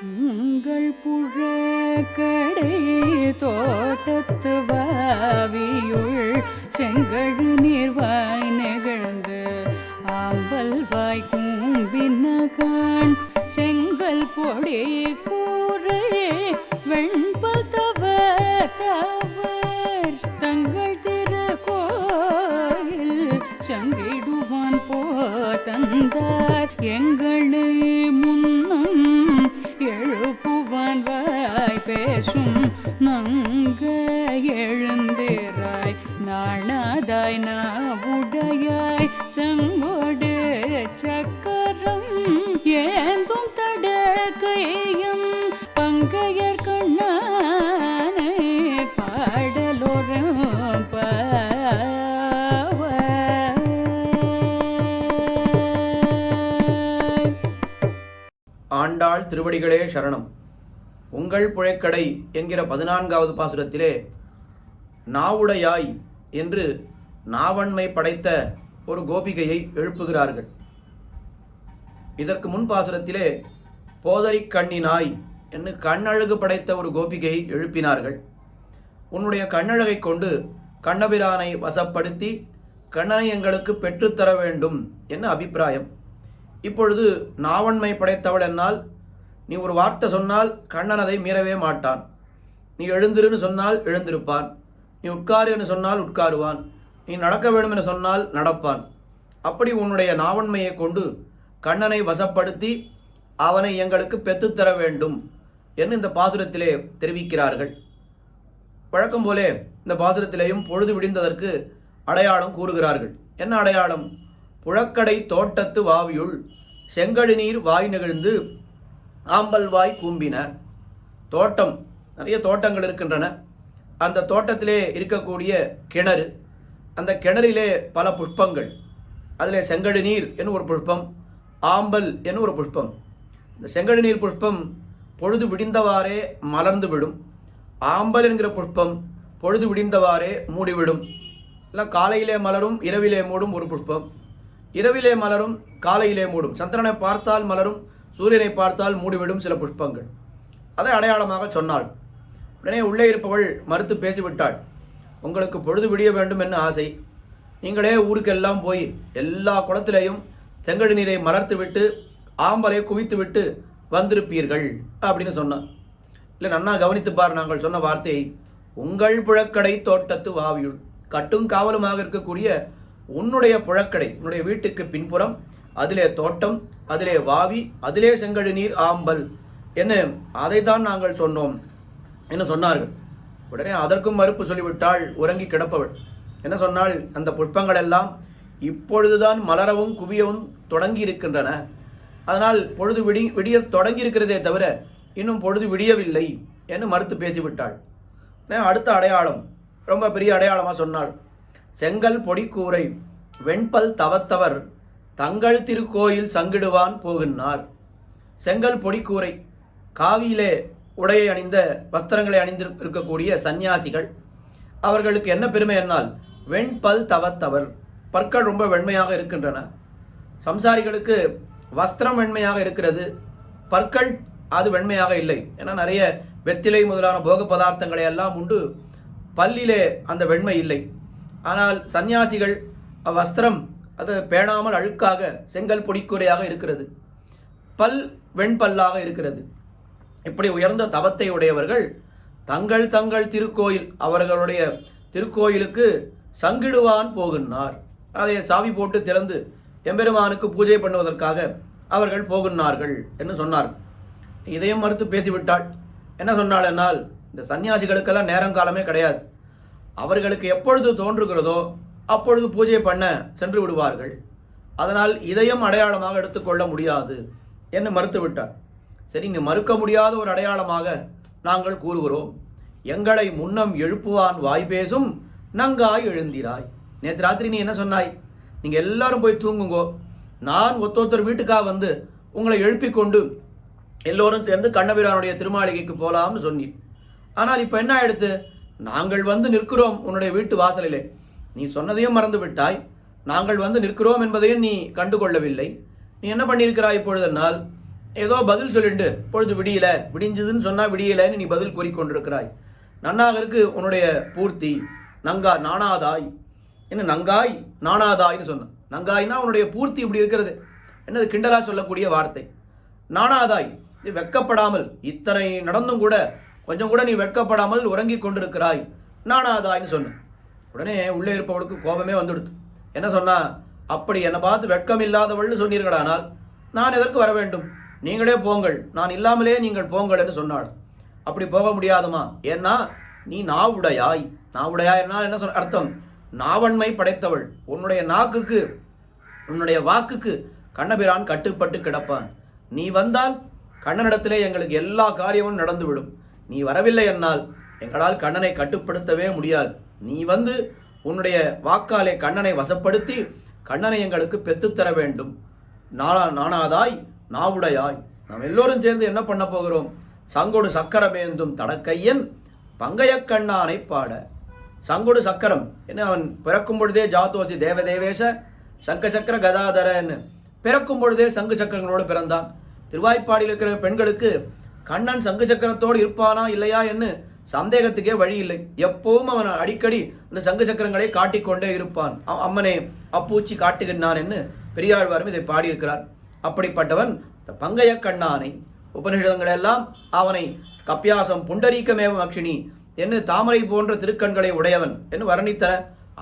உங்கள் புழக்கடை தோட்டத்து வாவியுள் செங்கழு நீர்வாய் நெகிழ்ந்து ஆம்பல் வாய் கூம்பினகான் செங்கல் பொடி கூரை வெண்பல் தவர் தங்கள் திருக்கோயில் சங்கிடுவான் போதந்தார் எங்களை முன்னம் எழுப்புவான் வாய் பேசும் நங்க எழுந்திராய் நாணாதாய் நாவுடையாய் செங்கோடு சக்கரம் ஏந்தும் தடக்கையும் பங்கையர் கண்ணானை பாடலோரம் ஆண்டாள் திருவடிகளே சரணம். உங்கள் புழைக்கடை என்கிற 14வது பாசுரத்திலே நாவுடையாய் என்று நாவன்மை படைத்த ஒரு கோபிகையை எழுப்புகிறார்கள். இதற்கு முன் பாசுரத்திலே போதரி கண்ணினாய் என்று கண்ணழகு படைத்த ஒரு கோபிகையை எழுப்பினார்கள். உன்னுடைய கண்ணழகை கொண்டு கண்ணபிரானை வசப்படுத்தி கண்ணனை எங்களுக்கு பெற்றுத்தர வேண்டும் என்ன அபிப்பிராயம். இப்பொழுது நாவன்மை படைத்தவள் என்னால் நீ ஒரு வார்த்தை சொன்னால் கண்ணன் அதை மீறவே மாட்டான். நீ எழுந்திருன்னு சொன்னால் எழுந்திருப்பான். நீ உட்காரு என்று சொன்னால் உட்காருவான். நீ நடக்க வேண்டும் என்று சொன்னால் நடப்பான். அப்படி உன்னுடைய நாவன்மையை கொண்டு கண்ணனை வசப்படுத்தி அவனை எங்களுக்கு பெற்றுத்தர வேண்டும் என்று இந்த பாசுரத்திலே தெரிவிக்கிறார்கள். வழக்கம் போலே இந்த பாசுரத்திலேயும் பொழுது விடிந்ததற்கு அடையாளம் கூறுகிறார்கள். என்ன அடையாளம்? புழக்கடை தோட்டத்து வாவியுள் செங்கழு நீர் வாய் நெகிழ்ந்து ஆம்பல் வாய் கூம்பின. தோட்டம், நிறைய தோட்டங்கள் இருக்கின்றன. அந்த தோட்டத்திலே இருக்கக்கூடிய கிணறு, அந்த கிணறிலே பல புஷ்பங்கள். அதிலே செங்கழு நீர் என்று ஒரு புஷ்பம், ஆம்பல் என்று ஒரு புஷ்பம். இந்த செங்கழு நீர் புஷ்பம் பொழுது விடிந்தவாறே மலர்ந்து விடும். ஆம்பல் என்கிற புஷ்பம் பொழுது விடிந்தவாறே மூடிவிடும். இல்லை காலையிலே மலரும் இரவிலே மூடும் ஒரு புஷ்பம். இரவிலே மலரும் காலையிலே மூடும். சந்திரனை பார்த்தால் மலரும், சூரியனை பார்த்தால் மூடிவிடும் சில புஷ்பங்கள். அதை அடையாளமாக சொன்னாள். உடனே உள்ளே இருப்பவள் மறுத்து பேசிவிட்டாள். உங்களுக்கு பொழுது விடிய வேண்டும் என்ன ஆசை, நீங்களே ஊருக்கெல்லாம் போய் எல்லா குளத்திலேயும் செங்கழு நீரை மலர்த்து விட்டு ஆம்பலை குவித்து விட்டு வந்திருப்பீர்கள் அப்படின்னு சொன்னான். இல்லை நன்னா கவனித்துப்பார் நாங்கள் சொன்ன வார்த்தையை. உங்கள் புழக்கடை தோட்டத்து வாவியுள், கட்டும் காவலுமாக இருக்கக்கூடிய உன்னுடைய புழக்கடை, உன்னுடைய வீட்டுக்கு பின்புறம், அதிலே தோட்டம், அதிலே வாவி, அதிலே செங்கழு நீர் ஆம்பல் என்ன, அதைத்தான் நாங்கள் சொன்னோம் என்று சொன்னார்கள். உடனே அதற்கும் மறுப்பு சொல்லிவிட்டாள் உறங்கி கிடப்பவள். என்ன சொன்னால், அந்த புஷ்பங்கள் எல்லாம் இப்பொழுதுதான் மலரவும் குவியவும் தொடங்கி இருக்கின்றன. அதனால் பொழுது விடிய தொடங்கி இருக்கிறதே தவிர இன்னும் பொழுது விடியவில்லை என்று மறுத்து பேசிவிட்டாள். அடுத்த அடையாளம் ரொம்ப பெரிய அடையாளமாக சொன்னாள். செங்கல் பொடிக்கூரை வெண்பல் தவத்தவர் தங்கள் திருக்கோயில் சங்கிடுவான் போகின்றார். செங்கல் பொடிக்கூரை, காவியிலே உடையை அணிந்த வஸ்திரங்களை அணிந்து இருக்கக்கூடிய சந்நியாசிகள், அவர்களுக்கு என்ன பெருமை என்னால் வெண்பல் தவத்தவர், பற்கள் ரொம்ப வெண்மையாக இருக்கின்றன. சம்சாரிகளுக்கு வஸ்திரம் வெண்மையாக இருக்கிறது, பற்கள் அது வெண்மையாக இல்லை. ஏன்னா நிறைய வெத்திலை முதலான போக பதார்த்தங்களை எல்லாம் உண்டு, பல்லிலே அந்த வெண்மை இல்லை. ஆனால் சந்நியாசிகள் வஸ்திரம் அது பேணாமல் அழுக்காக செங்கல் பொடிக்குறையாக இருக்கிறது, பல் வெண்பல்லாக இருக்கிறது. இப்படி உயர்ந்த தவத்தை உடையவர்கள் தங்கள் தங்கள் திருக்கோயில், அவர்களுடைய திருக்கோயிலுக்கு சங்கிடுவான் போகின்றார். அதை சாவி போட்டு திறந்து எம்பெருமானுக்கு பூஜை பண்ணுவதற்காக அவர்கள் போகின்றார்கள் என்று சொன்னார். இதையும் மறுத்து பேசிவிட்டாள். என்ன சொன்னாள் என்னால், இந்த சன்னியாசிகளுக்கெல்லாம் நேரங்காலமே கிடையாது. அவர்களுக்கு எப்பொழுது தோன்றுகிறதோ அப்பொழுது பூஜை பண்ண சென்று விடுவார்கள். அதனால் இதையும் அடையாளமாக எடுத்துக்கொள்ள முடியாது என்று மறுத்து விட்டார். சரி, நீ மறுக்க முடியாத ஒரு அடையாளமாக நாங்கள் கூறுகிறோம். எங்களை முன்னம் எழுப்புவான் வாய் பேசும் நங்காய் எழுந்திராய். நேற்று ராத்திரி நீ என்ன சொன்னாய், நீங்கள் எல்லாரும் போய் தூங்குங்கோ, நான் ஒத்தொத்தர் வீட்டுக்காக வந்து உங்களை எழுப்பிக் கொண்டு எல்லோரும் சேர்ந்து கண்ணபிரானுடைய திருமாளிகைக்கு போகலாம்னு சொன்னீர். ஆனால் இப்போ என்ன ஆயிடுத்து, நாங்கள் வந்து நிற்கிறோம் உன்னுடைய வீட்டு வாசலிலே. நீ சொன்னதையும் மறந்து விட்டாய், நாங்கள் வந்து நிற்கிறோம் என்பதையும் நீ கண்டுகொள்ளவில்லை. நீ என்ன பண்ணியிருக்கிறாய் இப்பொழுதென்னால், ஏதோ பதில் சொல்லிண்டு பொழுது விடியல, விடிஞ்சதுன்னு சொன்னா விடியலன்னு நீ பதில் கூறிக்கொண்டிருக்கிறாய். நன்னாக இருக்கு உன்னுடைய பூர்த்தி. நங்கா நானாதாய், என்ன நங்காய் நானாதாய்னு சொன்ன. நங்காய்னா உன்னுடைய பூர்த்தி இப்படி இருக்கிறது, என்னது கிண்டலா சொல்லக்கூடிய வார்த்தை. நானாதாய், வெட்கப்படாமல் இத்தனை நடந்தும் கூட கொஞ்சம் கூட நீ வெட்கப்படாமல் உறங்கி கொண்டிருக்கிறாய், நானாதாய்னு சொன்ன. உடனே உள்ளே இருப்பவளுக்கு கோபமே வந்துடுது. என்ன சொன்னா, அப்படி என்னை பார்த்து வெட்கம் இல்லாதவள்னு சொன்னீர்களானால் நான் எதற்கு வர வேண்டும், நீங்களே போங்கள், நான் இல்லாமலே நீங்கள் போங்கள் என்று சொன்னாள். அப்படி போக முடியாதுமா, ஏன்னா நீ நாவுடையாய். நாவுடையாய் என்ன சொன்ன அர்த்தம், நாவன்மை படைத்தவள். உன்னுடைய நாக்குக்கு உன்னுடைய வாக்குக்கு கண்ணபிரான் கட்டுப்பட்டு கிடப்பான். நீ வந்தால் கண்ணனிடத்திலே எங்களுக்கு எல்லா காரியமும் நடந்துவிடும். நீ வரவில்லை என்னால் எங்களால் கண்ணனை கட்டுப்படுத்தவே முடியாது. நீ வந்து உன்னுடைய வாக்காலே கண்ணனை வசப்படுத்தி கண்ணனை எங்களுக்கு பெற்றுத்தர வேண்டும். நானாதாய் நாவுடையாய். நாம் எல்லோரும் சேர்ந்து என்ன பண்ண போகிறோம், சங்கொடு சக்கரமேந்தும் தடக்கையன் பங்கைய கண்ணானை பாட. சங்கொடு சக்கரம் என்ன, அவன் பிறக்கும் பொழுதே ஜாதோசி தேவதேவேஷ சங்க சக்கர கதாதரன்னு பிறக்கும் பொழுதே சங்கு சக்கரங்களோடு பிறந்தான். திருவாய்ப்பாடியில் இருக்கிற பெண்களுக்கு கண்ணன் சங்கு சக்கரத்தோடு இருப்பானா இல்லையா என்று சந்தேகத்துக்கே வழி இல்லை. எப்பவும் அவன் அடிக்கடி இந்த சங்கு சக்கரங்களை காட்டிக்கொண்டே இருப்பான். அம்மனே அப்பூச்சி காட்டுகின்றான் என்று பெரியாழ்வாரும் இதை பாடியிருக்கிறார். அப்படிப்பட்டவன் பங்கைய கண்ணானை, உபனிஷதங்கள் எல்லாம் அவனை கப்பியாசம் புண்டரீகமேவ அக்ஷினி என்று தாமரை போன்ற திருக்கண்களை உடையவன் என்று வர்ணித்தன.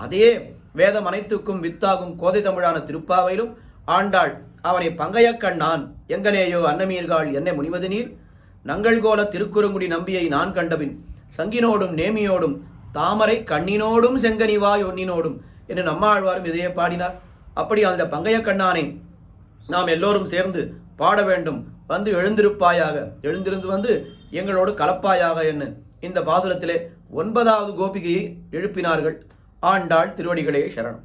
அதே வேதம் அனைத்துக்கும் வித்தாகும் கோதை தமிழான திருப்பாவையிலும் ஆண்டாள் அவனை பங்கைய கண்ணான் எங்கனேயோ அன்னமீர்கள் என்னை முனிவது நீர் நங்கள் கோல திருக்குறுங்குடி நம்பியை நான் கண்டபின் சங்கினோடும் நேமியோடும் தாமரை கண்ணினோடும் செங்கனிவாய் ஒன்னினோடும் என்று நம்மாழ்வாரும் இதையே பாடினார். அப்படி அந்த பங்கைய கண்ணானை நாம் எல்லோரும் சேர்ந்து பாட வேண்டும். வந்து எழுந்திருப்பாயாக, எழுந்திருந்து வந்து எங்களோடு கலப்பாயாக என்று இந்த பாசுரத்திலே 9வது கோபிகையை எழுப்பினார்கள். ஆண்டாள் திருவடிகளே சரணம்.